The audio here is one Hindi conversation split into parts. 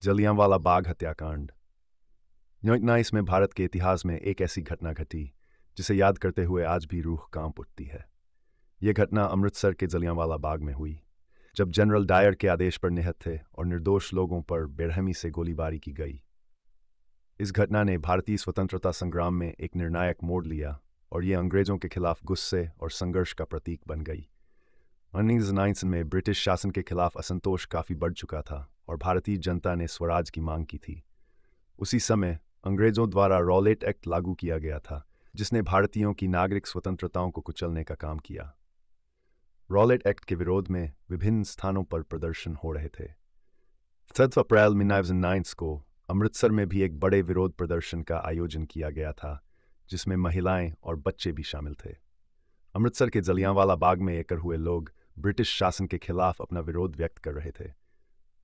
जलियांवाला बाग हत्याकांड। 1919 में भारत के इतिहास में एक ऐसी घटना घटी जिसे याद करते हुए आज भी रूह कांप उठती है। यह घटना अमृतसर के जलियांवाला बाग में हुई, जब जनरल डायर के आदेश पर निहत्थे थे और निर्दोष लोगों पर बेरहमी से गोलीबारी की गई। इस घटना ने भारतीय स्वतंत्रता संग्राम में एक निर्णायक मोड़ लिया और ये अंग्रेजों के खिलाफ गुस्से और संघर्ष का प्रतीक बन गई। 1919 में ब्रिटिश शासन के खिलाफ असंतोष काफ़ी बढ़ चुका था और भारतीय जनता ने स्वराज की मांग की थी। उसी समय अंग्रेजों द्वारा रॉलेट एक्ट लागू किया गया था, जिसने भारतीयों की नागरिक स्वतंत्रताओं को कुचलने का काम किया। रॉलेट एक्ट के विरोध में विभिन्न स्थानों पर प्रदर्शन हो रहे थे। 7 अप्रैल 1919 को अमृतसर में भी एक बड़े विरोध प्रदर्शन का आयोजन किया गया था, जिसमें महिलाएं और बच्चे भी शामिल थे। अमृतसर के जलियांवाला बाग में एकत्र हुए लोग ब्रिटिश शासन के खिलाफ अपना विरोध व्यक्त कर रहे थे।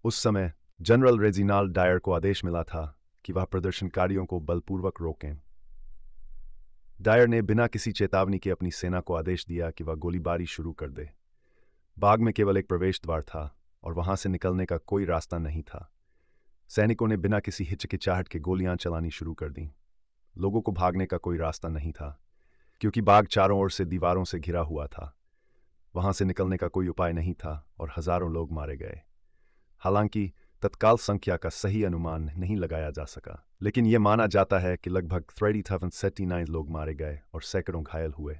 उस समय जनरल रेजिनाल्ड डायर को आदेश मिला था कि वह प्रदर्शनकारियों को बलपूर्वक रोकें। डायर ने बिना किसी चेतावनी के अपनी सेना को आदेश दिया कि वह गोलीबारी शुरू कर दे। बाग में केवल एक प्रवेश द्वार था और वहां से निकलने का कोई रास्ता नहीं था। सैनिकों ने बिना किसी हिचकिचाहट के गोलियां चलानी शुरू कर दी। लोगों को भागने का कोई रास्ता नहीं था, क्योंकि बाग चारों ओर से दीवारों से घिरा हुआ था। वहां से निकलने का कोई उपाय नहीं था और हजारों लोग मारे गए। हालांकि तत्काल संख्या का सही अनुमान नहीं लगाया जा सका, लेकिन यह माना जाता है कि लगभग 3,779 लोग मारे गए और सैकड़ों घायल हुए।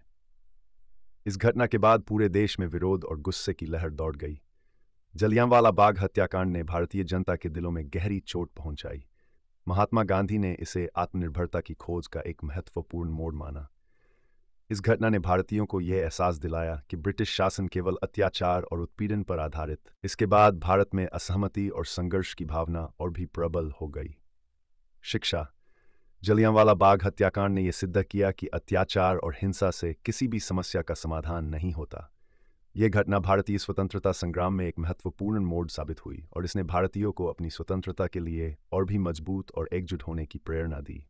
इस घटना के बाद पूरे देश में विरोध और गुस्से की लहर दौड़ गई। जलियांवाला बाग हत्याकांड ने भारतीय जनता के दिलों में गहरी चोट पहुंचाई। महात्मा गांधी ने इसे आत्मनिर्भरता की खोज का एक महत्वपूर्ण मोड़ माना। इस घटना ने भारतीयों को यह एहसास दिलाया कि ब्रिटिश शासन केवल अत्याचार और उत्पीड़न पर आधारित। इसके बाद भारत में असहमति और संघर्ष की भावना और भी प्रबल हो गई। शिक्षा। जलियांवाला बाग हत्याकांड ने यह सिद्ध किया कि अत्याचार और हिंसा से किसी भी समस्या का समाधान नहीं होता। यह घटना भारतीय स्वतंत्रता संग्राम में एक महत्वपूर्ण मोड़ साबित हुई और इसने भारतीयों को अपनी स्वतंत्रता के लिए और भी मजबूत और एकजुट होने की प्रेरणा दी।